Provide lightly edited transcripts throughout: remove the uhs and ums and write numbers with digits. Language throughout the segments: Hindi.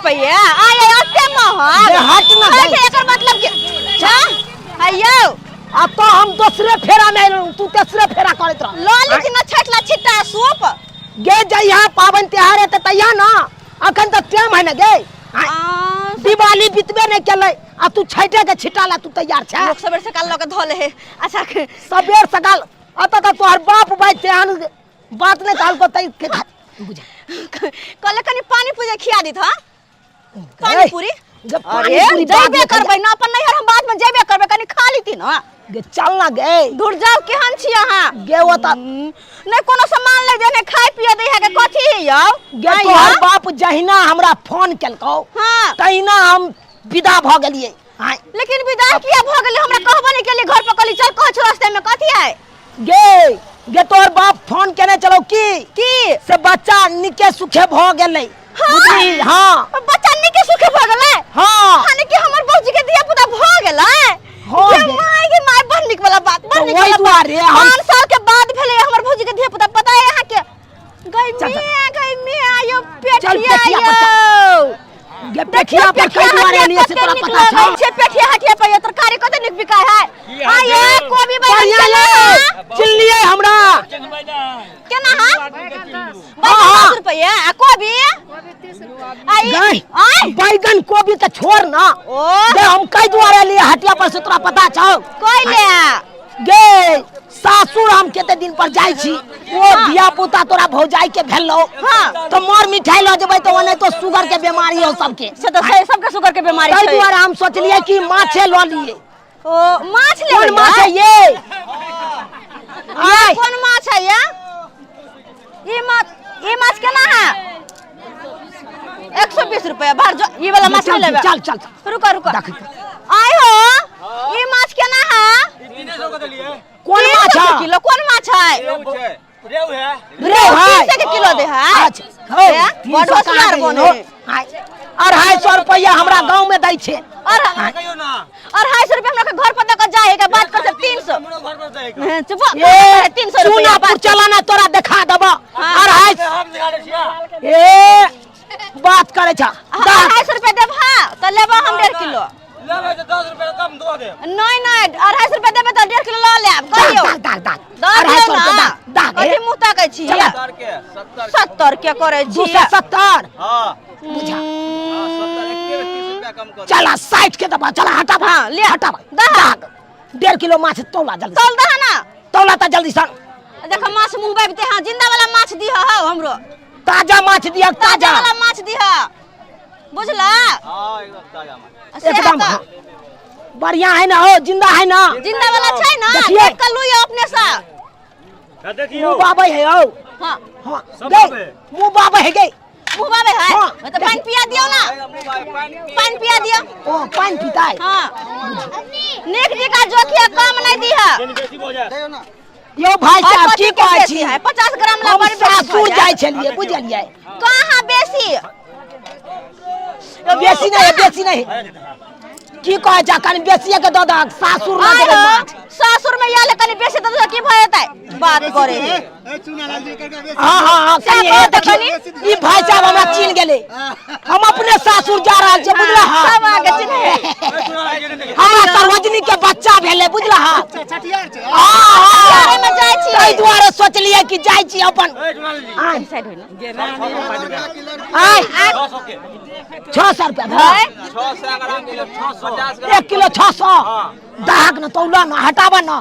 रुपये आए ओते महल हट ना कैसे एकर मतलब के अयो अब तो हम दूसरे फेरा में तू तीसरे फेरा करत रह लो लीजिए ना छटला छिट्टा सूप गे जइहा पावन त्योहार है त तैया ना अखन त टाइम है ना गे दिवाली बीतबे नहीं केले आ तू छठे के छिटाला तू तैयार छ लोग सबेर सकाल लगे धोले है अच्छा सबेर सकाल अत त तोहर बाप भाई तेहन बात नहीं कहल को तई के बुझा कल कनी पानी पूजा खिया दी था पानी पूरी अरे जेबे करबै ना अपन नैहर हम बाद में जेबे करबै कनी खा लीती ना गे चल ना गे दूर जाओ केहन छी अहाँ गे वो त नहीं कोनो सामान ले जे नहीं खाए पिए दे है के कथि यौ गे तोहर बाप जहिना हमरा फोन केलकौ हां तहिना हम विदा भ गेलिए लेकिन विदा किया भ गेली हमरा कहबो नहीं केली घर पर कहली चल कहछ रास्ते में कथि आए गे तोहर बाप फोन केने चलो की से बच्चा निके सुखे भ गेलै बुझली हां बच्चा निके सुखे भ गेलै हां हां कि हमर बौजी के दिया पुता भ गेलै हो के माय बन निक वाला बात बन निक वाला बात 5 साल के बाद भेले हमर भौजी के दिया पुता पता है यहां के गई में आयो पेठिया आयो गे पेठिया पर कई दुआरे लिए से तोरा पता छ छे पेठिया हटिया पर ये तरकारी कते निक बिकाय है आये कोबी बैगन चिल्लिए हमरा केना हां बैगन 10 रुपए आ कोबी 30 रुपए आई बैगन कोबी के छोड़ ना गे हम कई दुआरे लिए हटिया पर से तोरा पता छ कोई ले गे सासुर हम केते दिन पर जाई छी ओ धिया पुता तोरा भौजाई के भेलो हां तो मोर मिठाई ल जेबै तो ओने तो शुगर के बीमारी हो सबके से तो सबके शुगर के बीमारी छै तै दुआरे हम सोचलिए कि माछे ल लिए ओ माछ ले कौन माछ है ये आई कौन माछ है ये माछ केना है 120 रुपया भर जो ये वाला माछ लेबे चल रुको आय हो ये माछ केना है 300 के देलिए कौन माछ है किलो कौन माछ है रेव है 300 के किलो दे है अच्छा बड़ होशियार बने 250 रुपया हमरा गांव में दै छे और कहियो ना 250 रुपया हमरा के घर पर देके जाए के बात कर 300 हमरो घर पर जाए चुप 300 रुपया बात चला ना तोरा देखा देबो 250 हम दिखा दे छिया ए बात करे छ 250 रुपया देब हां त लेबो हम 1.5 किलो लेबे तो 10 रुपया कम दो दे नहीं 250 रुपया देबे त 1.5 किलो ल लेब कहियो 250 रुपया दाग कथि मुंह ताकै छी 70 के 70 के करे छी 270 हां बुझा 70 एक 30 रुपया कम कर चला 60 के दबा चला हटा हां ले हटा दाग 1.5 किलो माछ तौला जल्दी तौल दह ना तौला त जल्दी सन देख माछ मुंह बाबते हां जिंदा वाला माछ दिह हो हमरो ताजा माछ दिया ताजा वाला माछ दिह बुझला हां एकदम ताजा माछ एकदम बढ़िया है ना हो जिंदा है ना जिंदा वाला छै ना देख कर लुई अपने से का देखियो मुंह बाबे है हो हां हां सब बाबे मुंह बाबे है गई मुंह बाबे है तो पानी पिया दियो ना पानी पिया दियो ओ पानी पीता है हां नेक जी का जोखिया कम नहीं दी है बेसी हो जाए देयो ना यो भाई साहब की कहै छी है 50 ग्राम ला बड़ी सासुर जाय छलिए बुझलिए कहां बेसी बेसी नहीं की कहै छ कनी बेसी के द द सासुर न देबे माछ सासुर में याले कनी बेसी द की भ जेतै बात करे है हां कनी ई भाई साहब हमरा चिन गेले हम अपने सासुर जा रहल छी बुझला हां सब आगे चिन्ह हमरा सर्वजनी के बच्चा भेले बुझला हां छठियार छै हां में जाय छी तै दुआरे सोचलिए कि जाय छी अपन हां साइड होई ना गे रानी आय 600 के 600 रुपया है 600 ग्राम किलो 650 1 किलो 600 दाग न तौला न हटावा न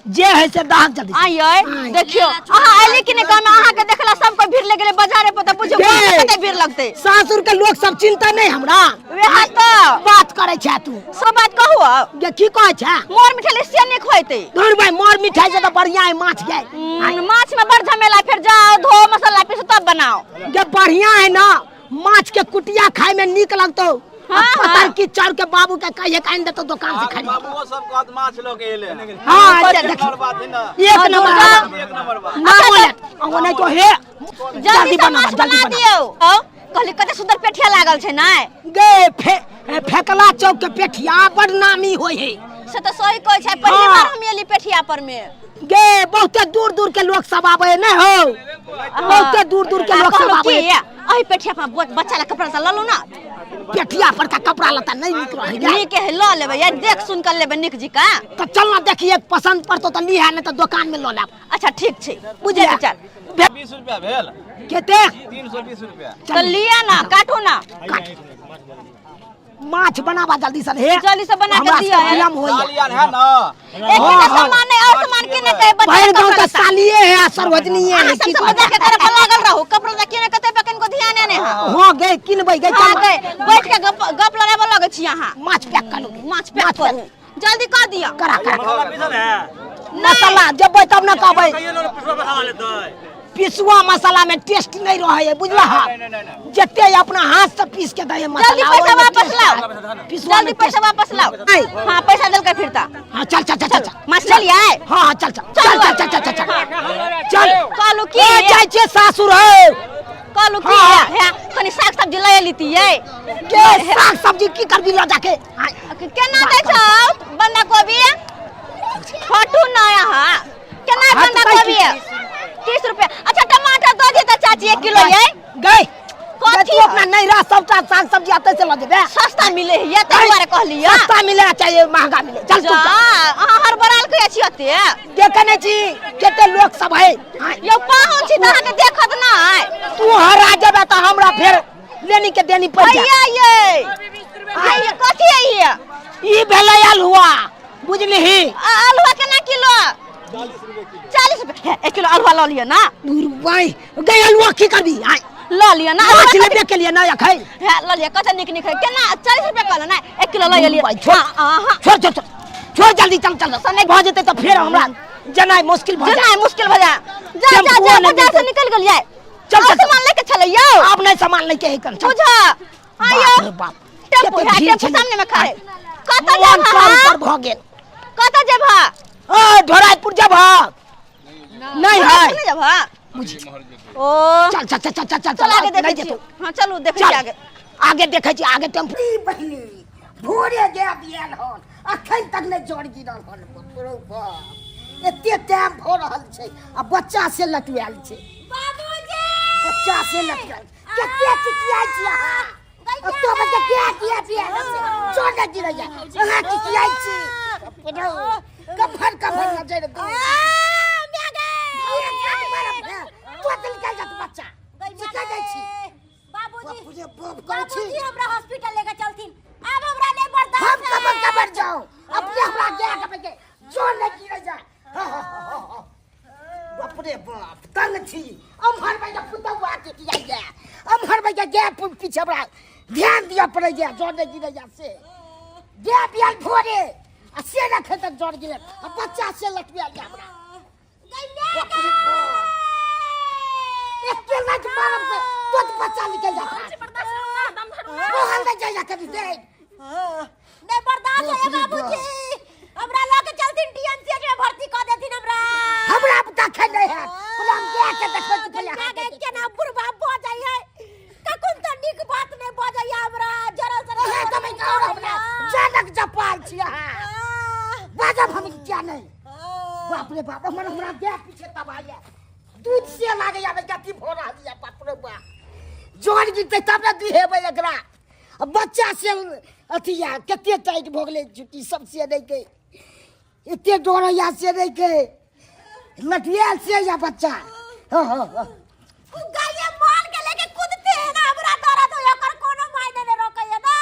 जे है से दाग जल्दी आइए देखियो अहाँ आइले कि नहीं काम अहाँ के देखला सब कोई भीड़ लगे बाजारे पर त बुझो कते भीड़ लगते सासुर के लोग सब चिंता नहीं हमरा वेहा तो बात करे छ तू सब बात कहू ये की कहै छ मोर मिठाई से नहीं खोइते घर भाई मोर मिठाई से तो बढ़िया है माछ गए माछ में बड़ झमेला फिर जाओ धो मसाला पीस तब बनाओ ये बढ़िया है ना माछ के कुटिया खाए में नीक लगतो पतर की चढ़ के बाबू के कहिए कान दे तो दुकान से खरीद बाबू सब कहत माछ लोग एले हां देख बात है ना एक नंबर बात ना बोले ओने तो हे जल्दी बना दियो कहली कते सुंदर पेठिया लागल छै ना गे फेकला चौक के पेठिया बड़ नामी होय है से तो सही कहै छै पहली बार हम एली पेठिया पर में गे बहुत दूर दूर के लोग सब आवे न हो बहुत दूर दूर के लोग सब आवे वही पेठिया पर बच्चा ला कपड़ा सा ल लो ना। पेठिया पर का कपड़ा लता नहीं निक रहे निक है ल लेबे या देख सुन कर लेबे निक जी का। तो चल ना देखिए पसंद पड़तो तो लिहा नहीं तो दुकान में लो लेब। अच्छा ठीक छै बुझलिए चल 20 रुपया भेल केते 320 रुपया तो लिया ना काटो ना। माछ बनावा जल्दी से हे जल्दी से बना के दिया है। विलम्ब होई सालियान है ना एक ही सामान नहीं और सामान के नहीं कहे बच्चा भैर गांव कपड़ा का लत्ता। सालिए है सर्वजनीय है सब समझा के करे पर लागल रहो कपड़ा ला केने कते पे कनको ध्यान ने हां हां गए किनबै गए हां गए बैठ के गप लड़ाबे लगे छी यहां। माछ पैक कर लो माछ पैक करू जल्दी कर दिया। करा मसाला पीसल है मसाला जब तब ना कहबै कहियो लोग पिसवा बना लेते पिसुआ मसाला में टेस्ट नहीं रहे है बुझला हा जते अपना हाथ से पीस के दे मसाला जल्दी पैसा वापस लाओ पिसुआ जल्दी पैसा वापस लाओ। हां पैसा दल के फिरता। हां चल चल चल चल माछ ले लिया है। हां चल चल चल चल चल चल चल कालू की ए जाय छे सासुर है कालू की है कनी साग सब्जी ले लीती है के साग सब्जी की करबी ला जाके केना दै छौ बंदा कोबी फटू ना यहां केना बंदा कोबी 30 रुपया। अच्छा टमाटर दो दे त चाची 1 किलो है गई कथी तू अपना नहीं रहा सबटा साग सब्जी आते से ला देबे सस्ता मिले है ये तोरे कहलिया सस्ता मिले चाहिए महंगा मिले चल तू हर बराल के छी अते देखने छी केते लोग सब है यो पाहुन छी तहा के देखत ना है तू हरा जेबे त हमरा फिर लेनी के देनी पड़ जाए ये कथी है ये ई भेलै अलुआ बुझलिही आलूआ केना किलो 40 रुपया 1 किलो आलूआ ल लिया ना भाई गई अलुआ की करबी ल लिया ना माछ लेबे के लिए ना खै है ल लिया कत निक निक है केना 40 रुपया कहला ना 1 किलो ल लिया छोड़ छोड़ छोड़ छोड़ जल्दी चल चल सने भ जेते त फिर हमरा जनाई मुश्किल भ जनाई मुश्किल भ जा जा जा बाजार से निकल गेल जाए चल चल सामान लेके चले यो आप नहीं सामान लेके ही कर बुझा आयो बाप टेम्पू है टेम्पू सामने में खड़े कत मन जा पर भ गेल कत जेबा ओ ढोराइपुर जब नहीं है नहीं जेबा ओ चल चल चल चल चल चल आगे नहीं देखे छी जेतौ हां चलू देखे चल छी आगे आगे देखे छी आगे टेम्पू बहिनी भोरे गया बियाल हन अखन तक नहीं जोड़ गिरल हन बरोबर एते टाइम भ रहल छै आ बच्चा से लटुआल छै बाबूजी बच्चा से लटुआल केते चिटियाई छी अहाँ तो बच्चा क्या बियाल छै जोड़ न गिरै जा अहाँ चिटियाई छी कफर नजर दे बच्चा सिखा जाइ छी बाबूजी करे छी हमरा हॉस्पिटल लेके चलथिन अब हमरा नहीं बर्दाश्त हम कबर जाओ अपने हमरा गया के जोड़ न गिरै जा बाप रे बाप तंग छी हम हर भाई पुतवा के किया गया हम हर भाई गया पीछे हमरा ध्यान दिया पड़े गया जोड़ न गिरै जा से गया बियाल भोरे आ से रखे तक जोड़ गिरे आ बच्चा से लटबिया गया हमरा बाप रे बाप एक लाख मारम से तो बच्चा निकल जाता मोहन में जा कभी दे नहीं बर्दाश्त है बाबूजी हमरा लेके चलथिन टीएमसी में भर्ती कर देथिन हमरा पता खे नहीं है हम क्या के देखो पहले केना बुढ़बा भ जाई है ककुन तो निक बात नहीं भ जाई हमरा जरा है तो मैं कहो हमरा जनक जपाल छी बाजब हम क्या नहीं बाप रे बाप हमरा गया पीछे तबाया दूध से लागे या गति भोरा दिया बाप रे बाप जोड़ गिरते तब न दिहेबे एकरा बच्चा से अथिया केते टाइट भ गेलै छुट्टी सब से नहीं के एते डोरया से नहीं के लटिया से या बच्चा गाये मान के लेके कूदते हैं ना हमरा दर्द हो ओकर कोनो मायने ने रोके है ना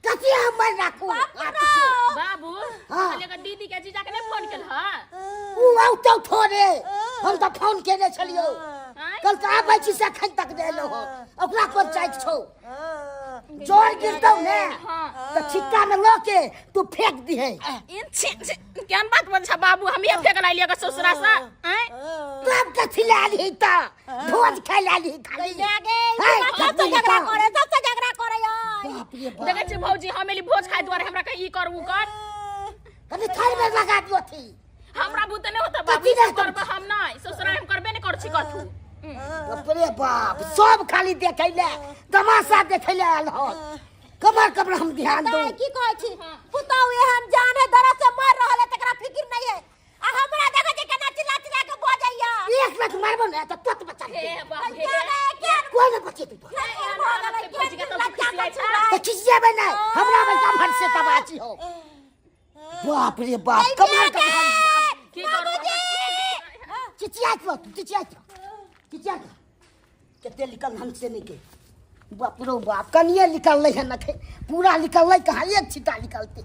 कथि हम मैं राखू बाबू हाँ। लेकर दीदी के जीजा के नहीं फोन केल ह ऊ आउ तो थोड़े हम तो फोन केने छलियो कल का आबै छी से अखन तक नै एलो हो ओकरा कोन चाहिए छौ जोर गिरतौ ने तो छिक्का में लोके तू फेंक दिहे इन केन बात बोल छ बाबू हम ये फेंक लाई लिया ससुरा सा हैं तब कथि लाली त भोज खाइ लाली खाली सब झगड़ा करे यो देखे छी भौजी हमेली भोज खाइ द्वारे हमरा के ई कर उ कर कभी थाल में लगा दियो थी हमरा बुत नहीं होता बाबू नहीं करब हम नहीं ससुरा हम करबे नहीं कर छी कथु बाप रे बाप सब खाली देखै ले तमाशा देखै ले आल हो कमर हम ध्यान दो की कहै छी पुतौ एहन जान है दर्द से मर रहल है तकरा फिक्र नहीं है आ हमरा देखै जे केना चिल्ला चिल्ला के बजैया एक लाख मारबो ना तो तोत बच्चा हे बाप हे कोई ना बचे तू तो खिसियाबे नहीं हमरा बेटा भर से तबाची हो बाप रे बाप कमाल का की करू चिचिया केते निकल हमसे नहीं के बाप रो बाप कनिए निकल है ना पूरा निकल कहाँ एक छिटा निकलते